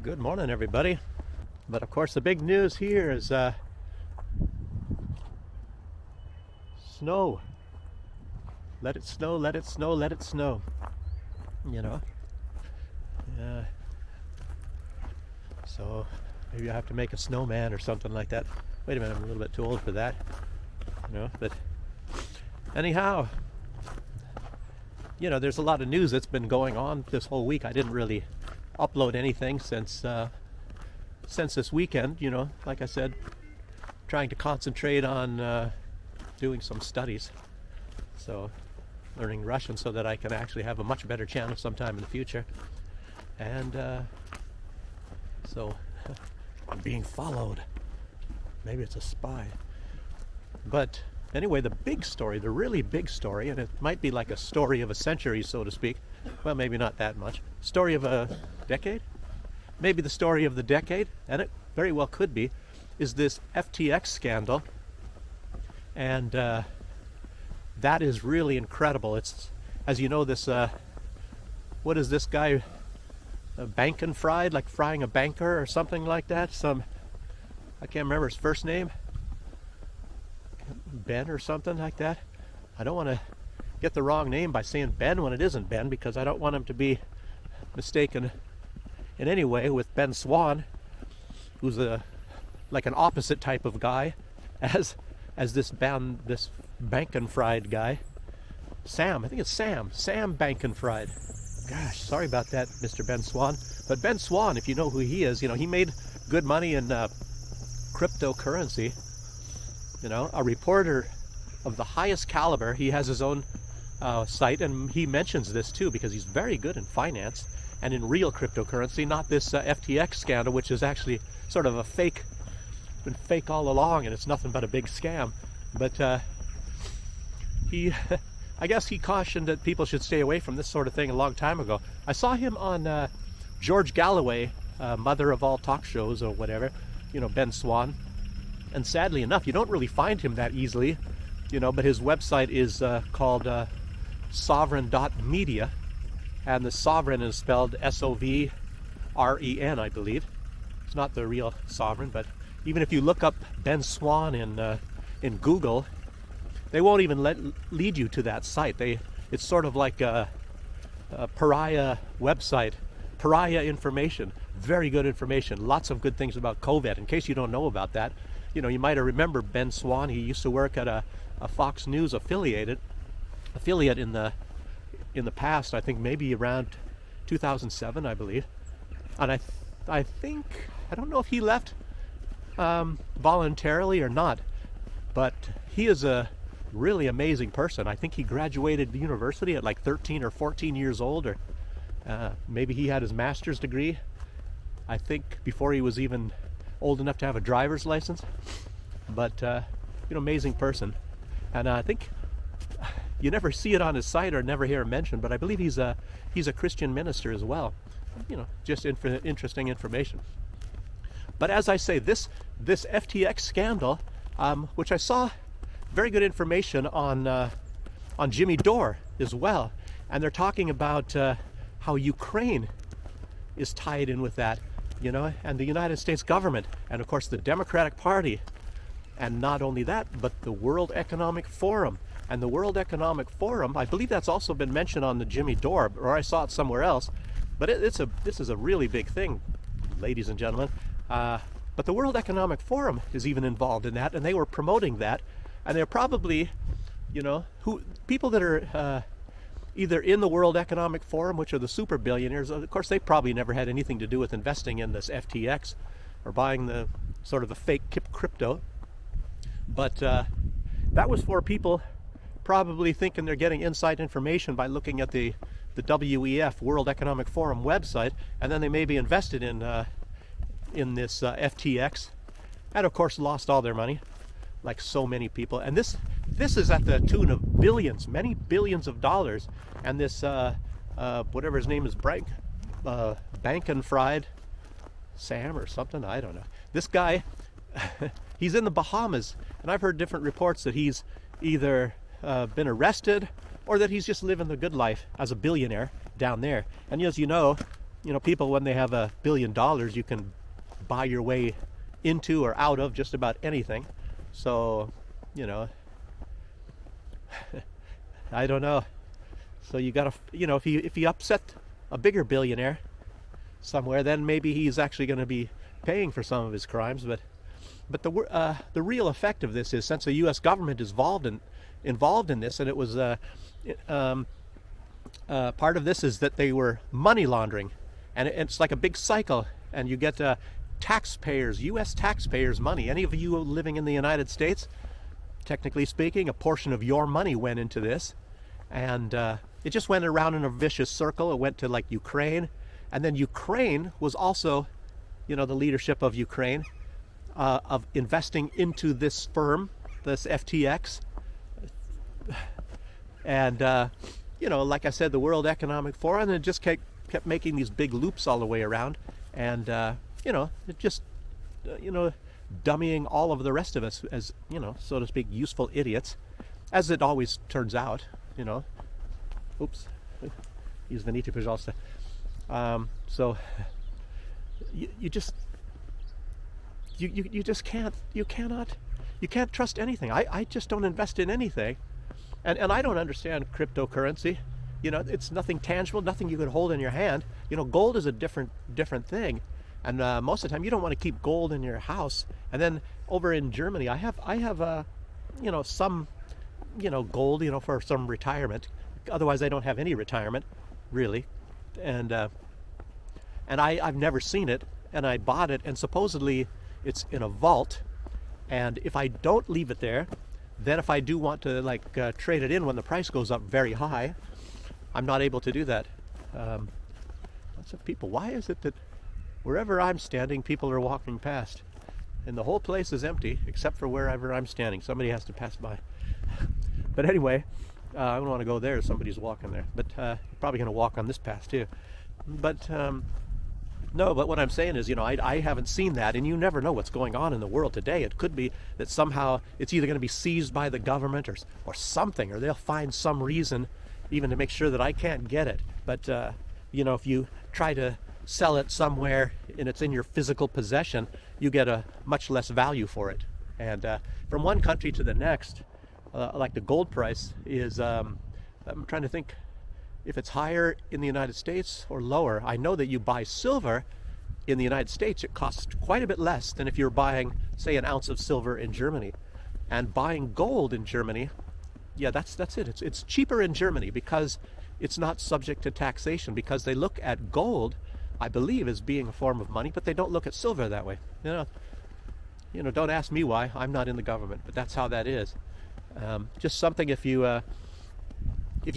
Good morning, everybody. But of course, the big news here is snow. Let it snow, let it snow, let it snow. You know? So maybe I have to make a snowman or something like that. Wait a minute, I'm a little bit too old for that. But anyhow, there's a lot of news that's been going on this whole week. I didn't really upload anything since this weekend. Like I said, trying to concentrate on doing some studies, so learning Russian so that I can actually have a much better channel sometime in the future. And so I'm being followed. Maybe it's a spy. But anyway, the big story, the really big story, and it might be like a story of a century, so to speak. Well, maybe not that much. Story of a decade? Maybe the story of the decade, and it very well could be, is this FTX scandal. And that is really incredible. It's, as you know, this, what is this guy, bankin' fried, like frying a banker or something like that? I can't remember his first name. Ben or something like that. I don't want to get the wrong name by saying Ben when it isn't Ben, because I don't want him to be mistaken in any way with Ben Swann, who's like an opposite type of guy as this bankin' fried guy. Sam, I think it's Sam bankin' fried. Gosh, sorry about that, Mr. Ben Swann. But Ben Swann, if you know who he is, he made good money in cryptocurrency. A reporter of the highest caliber. He has his own site, and he mentions this too because he's very good in finance and in real cryptocurrency, not this FTX scandal, which is actually sort of been fake all along, and it's nothing but a big scam. But I guess he cautioned that people should stay away from this sort of thing a long time ago. I saw him on George Galloway, mother of all talk shows or whatever, Ben Swann. And sadly enough, you don't really find him that easily, but his website is called sovereign.media, and the sovereign is spelled SOVREN, I believe. It's not the real sovereign, but even if you look up Ben Swann in Google, they won't even lead you to that site. It's sort of like a pariah website, pariah information, very good information, lots of good things about COVID. In case you don't know about that, you might have remembered Ben Swann. He used to work at a Fox News affiliate in the past. I think maybe around 2007, I believe. And I think, I don't know if he left voluntarily or not, but he is a really amazing person. I think he graduated the university at like 13 or 14 years old, or maybe he had his master's degree, I think, before he was even old enough to have a driver's license. But amazing person. And I think you never see it on his site or never hear him mentioned, but I believe he's a Christian minister as well. Just interesting information. But as I say, this FTX scandal, which I saw very good information on Jimmy Dore as well, and they're talking about how Ukraine is tied in with that, and the United States government, and of course the Democratic Party, and not only that, but the World Economic Forum. And the World Economic Forum, I believe that's also been mentioned on the Jimmy Dore, or I saw it somewhere else, but this is a really big thing, ladies and gentlemen. But the World Economic Forum is even involved in that, and they were promoting that, and they're probably, people that are either in the World Economic Forum, which are the super billionaires. Of course, they probably never had anything to do with investing in this FTX or buying the sort of the fake crypto. But that was for people probably thinking they're getting inside information by looking at the WEF, World Economic Forum website, and then they may be invested in this FTX, and of course lost all their money, like so many people. And this is at the tune of billions, many billions of dollars. And this whatever his name is, bankin' fried Sam or something, I don't know. This guy, he's in the Bahamas, and I've heard different reports that he's either been arrested or that he's just living the good life as a billionaire down there. And as you know, people, when they have $1 billion, you can buy your way into or out of just about anything. So, I don't know. So you gotta, if you upset a bigger billionaire somewhere, then maybe he's actually going to be paying for some of his crimes. But the real effect of this is, since the U.S. government is involved in this, and it was part of this is that they were money laundering, and it's like a big cycle, and you get U.S. taxpayers' money. Any of you living in the United States, technically speaking, a portion of your money went into this, and it just went around in a vicious circle. It went to like Ukraine, and then Ukraine was also, the leadership of Ukraine, of investing into this firm, this FTX, and like I said, the World Economic Forum, and it just kept making these big loops all the way around, and it just dummying all of the rest of us as, so to speak, useful idiots, as it always turns out. Oops, извините, пожалуйста. So you just can't trust anything. I just don't invest in anything, and I don't understand cryptocurrency. It's nothing tangible, nothing you could hold in your hand. Gold is a different thing, and most of the time you don't want to keep gold in your house. And then over in Germany, I have some gold, for some retirement. Otherwise, I don't have any retirement, really. And I've never seen it, and I bought it, and supposedly it's in a vault. And if I don't leave it there, then if I do want to trade it in when the price goes up very high, I'm not able to do that. Lots of people. Why is it that wherever I'm standing, people are walking past, and the whole place is empty except for wherever I'm standing? Somebody has to pass by. But anyway, I don't want to go there. Somebody's walking there, but probably going to walk on this path too. But no, but what I'm saying is, I haven't seen that, and you never know what's going on in the world today. It could be that somehow it's either going to be seized by the government or something, or they'll find some reason even to make sure that I can't get it. But if you try to sell it somewhere and it's in your physical possession, you get a much less value for it. And from one country to the next, like the gold price is, I'm trying to think if it's higher in the United States or lower. I know that you buy silver in the United States, it costs quite a bit less than if you're buying, say, an ounce of silver in Germany. And buying gold in Germany, yeah, that's it. It's cheaper in Germany because it's not subject to taxation, because they look at gold, I believe, as being a form of money, but they don't look at silver that way. Don't ask me why. I'm not in the government, but that's how that is. Just something, if you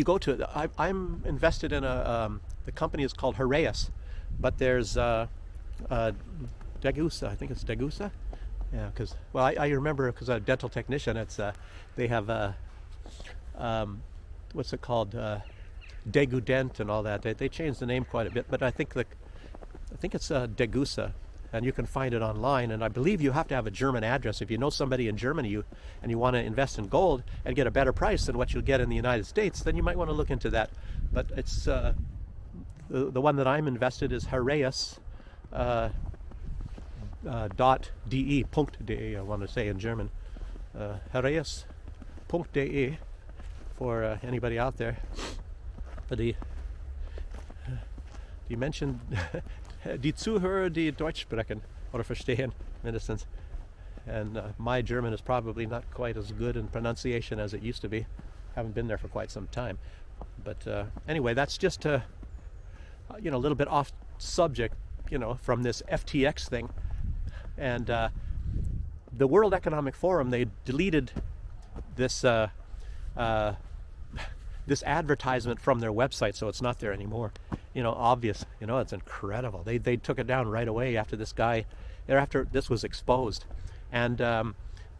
go to, I'm invested in the company is called Heraeus, but there's Degussa, I think it's Degussa. Yeah, because, well, I remember, because I'm a dental technician, it's they have what's it called, Degudent and all that. They changed the name quite a bit, but I think it's Degussa, and you can find it online. And I believe you have to have a German address. If you know somebody in Germany and you want to invest in gold and get a better price than what you'll get in the United States, then you might want to look into that. But it's the one that I'm invested is Heraeus .de, .de, I want to say in German. Heraeus .de for anybody out there. But die Menschen, die Zuhörer, die Deutsch sprechen oder verstehen, mindestens. And my German is probably not quite as good in pronunciation as it used to be. Haven't been there for quite some time. But anyway, that's just a little bit off subject, from this FTX thing. And the World Economic Forum, they deleted this this advertisement from their website, so it's not there anymore. Obvious. It's incredible. They took it down right away after this was exposed. And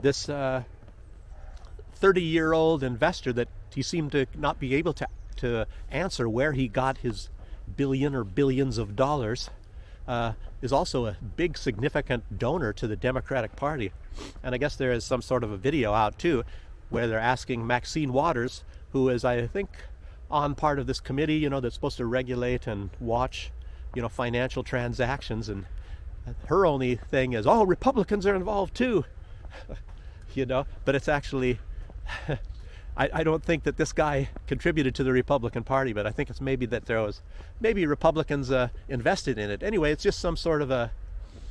this 30-year-old investor that he seemed to not be able to answer where he got his billion or billions of dollars, is also a big significant donor to the Democratic Party. And I guess there is some sort of a video out too where they're asking Maxine Waters, who is, I think, on part of this committee, that's supposed to regulate and watch financial transactions, and her only thing is, oh, Republicans are involved too. But it's actually, I don't think that this guy contributed to the Republican Party, but I think it's maybe that there was maybe Republicans invested in it. Anyway, it's just some sort of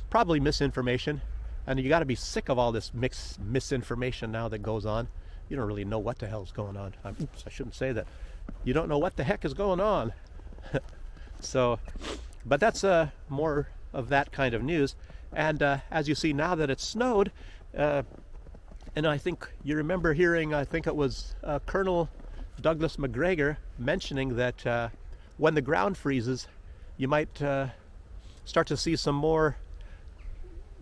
probably misinformation, and you got to be sick of all this misinformation now that goes on. You don't really know what the hell's going on. Oops, I shouldn't say that. You don't know what the heck is going on. So, but that's more of that kind of news. And as you see now that it's snowed, and I think you remember hearing, I think it was Colonel Douglas McGregor mentioning that when the ground freezes, you might start to see some more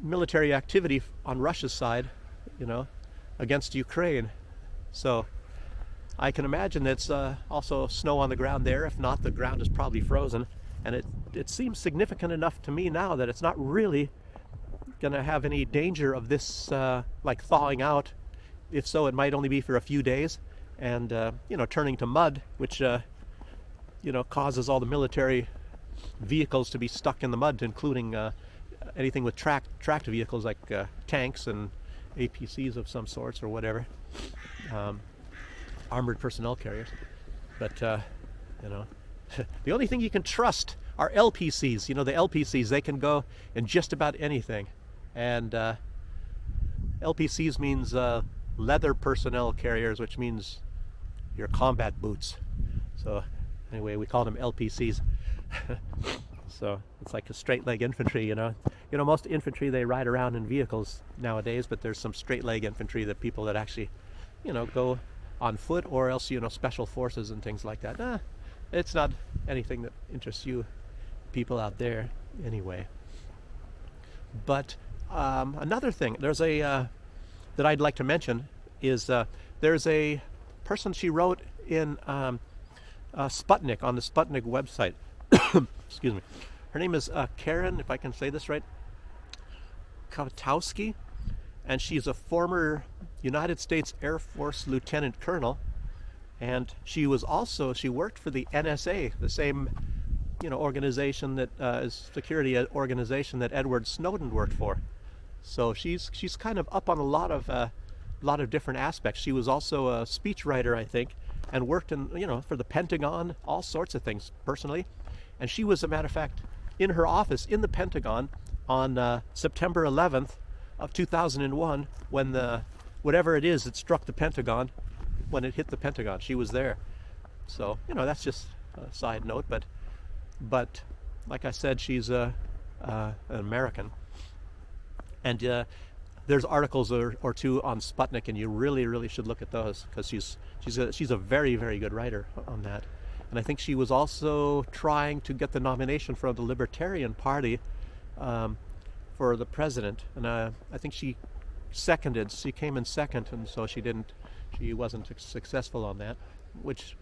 military activity on Russia's side, against Ukraine. So I can imagine it's also snow on the ground there. If not, the ground is probably frozen. And it seems significant enough to me now that it's not really going to have any danger of this like thawing out. If so, it might only be for a few days, and turning to mud, which causes all the military vehicles to be stuck in the mud, including anything with tracked vehicles like tanks and APCs of some sorts or whatever, armored personnel carriers. But the only thing you can trust are LPCs. The LPCs, they can go in just about anything. And LPCs means leather personnel carriers, which means your combat boots. So anyway, we call them LPCs. So it's like a straight leg infantry, most infantry, they ride around in vehicles nowadays, but there's some straight leg infantry, that people that actually, go on foot, or else, special forces and things like that. It's not anything that interests you people out there anyway. But another thing, there's a that I'd like to mention is there's a person, she wrote in Sputnik, on the Sputnik website. Excuse me. Her name is Karen, if I can say this right, Kwiatkowski, and she's a former United States Air Force Lieutenant Colonel, and she worked for the NSA, the same organization that is security organization that Edward Snowden worked for. So she's kind of up on a lot of different aspects. She was also a speechwriter, I think, and worked in for the Pentagon, all sorts of things personally. And she was, a matter of fact, in her office in the Pentagon on September 11th of 2001, when whatever it is that struck the Pentagon, when it hit the Pentagon, she was there. So that's just a side note, but like I said, she's an American, and there's articles or two on Sputnik, and you really should look at those, because she's a very, very good writer on that. And I think she was also trying to get the nomination from the Libertarian Party for the president, and I think she came in second, and so she wasn't successful on that, which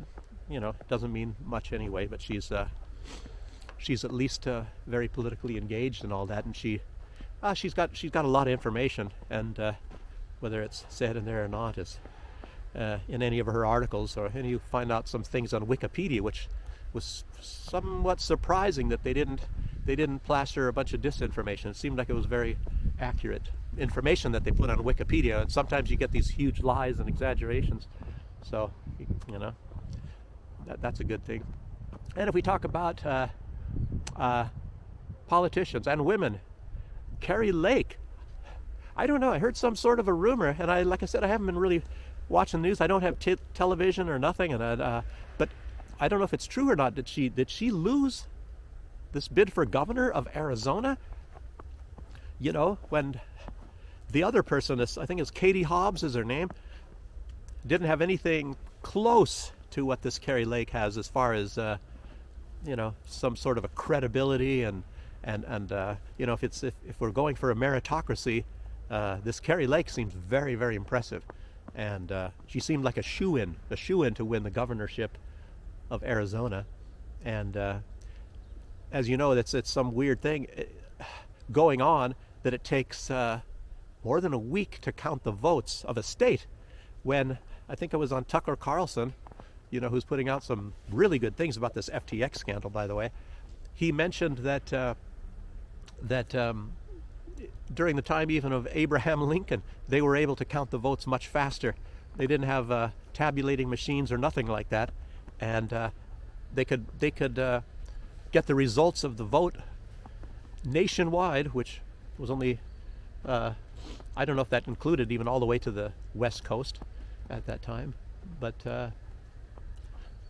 doesn't mean much anyway. But she's at least very politically engaged and all that, and she's got a lot of information, and whether it's said in there or not is in any of her articles, and you find out some things on Wikipedia, which was somewhat surprising that they didn't plaster a bunch of disinformation. It seemed like it was very accurate information that they put on Wikipedia, and sometimes you get these huge lies and exaggerations. So that's a good thing. And if we talk about politicians and women, Kari Lake, I don't know, I heard some sort of a rumor, and like I said, I haven't been really watching the news. I don't have television or nothing, and but I don't know if it's true or not. Did she lose this bid for governor of Arizona? When the other person I think is Katie Hobbs is her name, didn't have anything close to what this Kari Lake has, as far as some sort of a credibility, and if we're going for a meritocracy, this Kari Lake seems very, very impressive, and she seemed like a shoo-in to win the governorship of Arizona. And as you know, it's some weird thing going on, that it takes more than a week to count the votes of a state, when I think it was on Tucker Carlson, who's putting out some really good things about this FTX scandal, by the way. he mentioned that during the time even of Abraham Lincoln, they were able to count the votes much faster. They didn't have tabulating machines or nothing like that, and they could get the results of the vote nationwide, which was only I don't know if that included even all the way to the West Coast at that time, but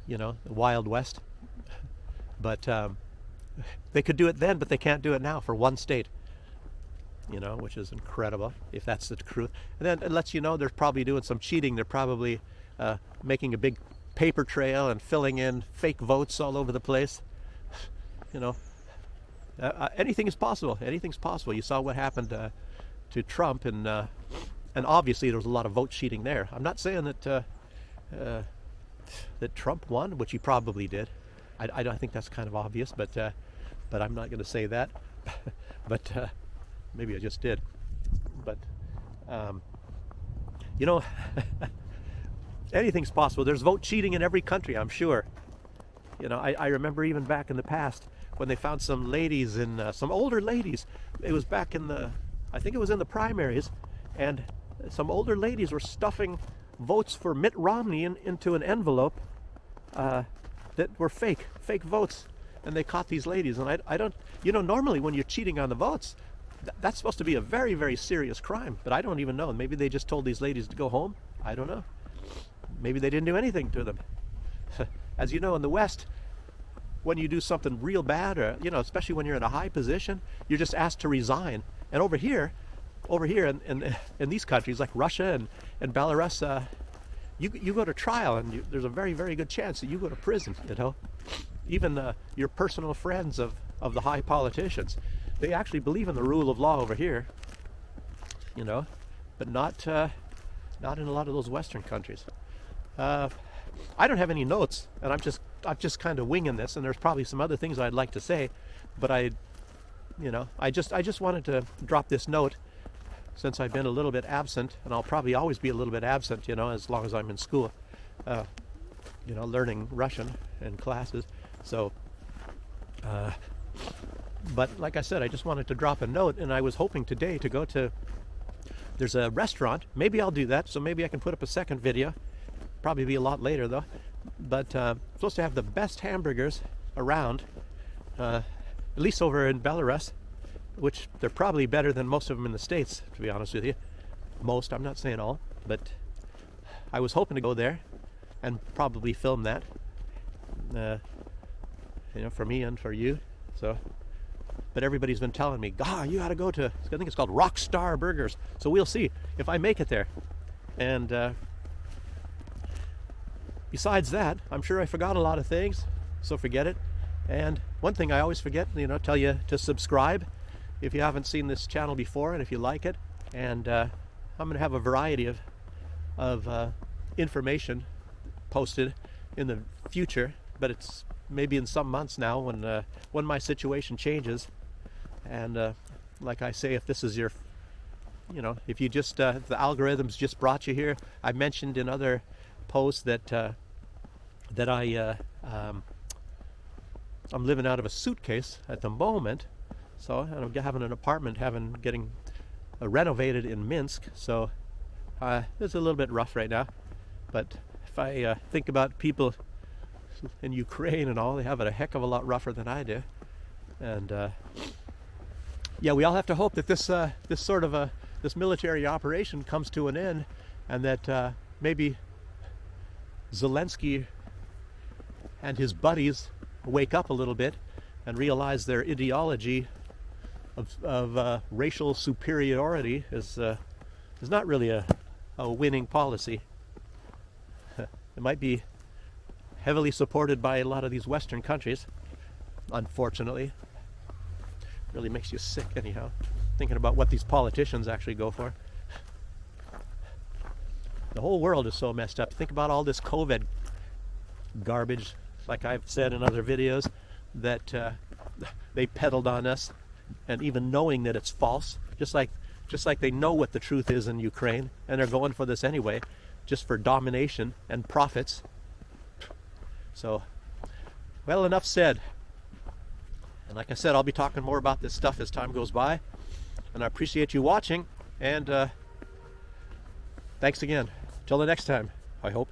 you know, the Wild West. But they could do it then, but they can't do it now for one state. You know, which is incredible, if that's the truth. And then it lets you know they're probably doing some cheating. They're probably making a big paper trail and filling in fake votes all over the place. You know, anything is possible. Anything's possible. You saw what happened to Trump, and obviously there was a lot of vote cheating there. I'm not saying that that Trump won, which he probably did. I think that's kind of obvious, but I'm not going to say that. But maybe I just did. But you know, anything's possible. There's vote cheating in every country, I'm sure. You know, I remember even back in the past when they found some ladies some older ladies. It was back in I think it was in the primaries, and some older ladies were stuffing votes for Mitt Romney into an envelope that were fake votes, and they caught these ladies. And I don't, you know, normally when you're cheating on the votes, that's supposed to be a very, very serious crime, but I don't even know. Maybe they just told these ladies to go home. I don't know. Maybe they didn't do anything to them. As you know, in the West, when you do something real bad, or you know, especially when you're in a high position, you're just asked to resign. And over here in these countries like Russia and Belarus, you go to trial, and there's a very, very good chance that you go to prison. You know, even your personal friends of the high politicians, they actually believe in the rule of law over here. You know, but not in a lot of those Western countries. I don't have any notes, and I'm just kind of winging this, and there's probably some other things I'd like to say, but I just wanted to drop this note since I've been a little bit absent, and I'll probably always be a little bit absent, you know, as long as I'm in school, you know, learning Russian in classes. So, but like I said, I just wanted to drop a note, and I was hoping today to go to, there's a restaurant, maybe I'll do that, so maybe I can put up a second video, probably be a lot later though, but supposed to have the best hamburgers around, at least over in Belarus, which they're probably better than most of them in the States, to be honest with you. Most, I'm not saying all, but I was hoping to go there and probably film that, you know, for me and for you. So, but everybody's been telling me, you got to go to, I think it's called Rockstar Burgers. So we'll see if I make it there. And besides that, I'm sure I forgot a lot of things, so forget it. And one thing I always forget, you know, tell you to subscribe if you haven't seen this channel before, and if you like it. And I'm going to have a variety of information posted in the future, but it's maybe in some months now when my situation changes. And like I say, if this is your, you know, if you just the algorithms just brought you here, I mentioned in other posts that I'm living out of a suitcase at the moment. So I'm having an apartment, getting renovated in Minsk. So it's a little bit rough right now. But if I think about people in Ukraine and all, they have it a heck of a lot rougher than I do. And yeah, we all have to hope that this sort of this military operation comes to an end, and that maybe Zelensky and his buddies wake up a little bit and realize their ideology of racial superiority is not really a winning policy. It might be heavily supported by a lot of these Western countries, unfortunately. Really makes you sick anyhow, thinking about what these politicians actually go for. The whole world is so messed up. Think about all this COVID garbage, like I've said in other videos, that they peddled on us, and even knowing that it's false, just like they know what the truth is in Ukraine, and they're going for this anyway, just for domination and profits. So, well, enough said. And like I said, I'll be talking more about this stuff as time goes by. And I appreciate you watching. And thanks again. Till the next time, I hope.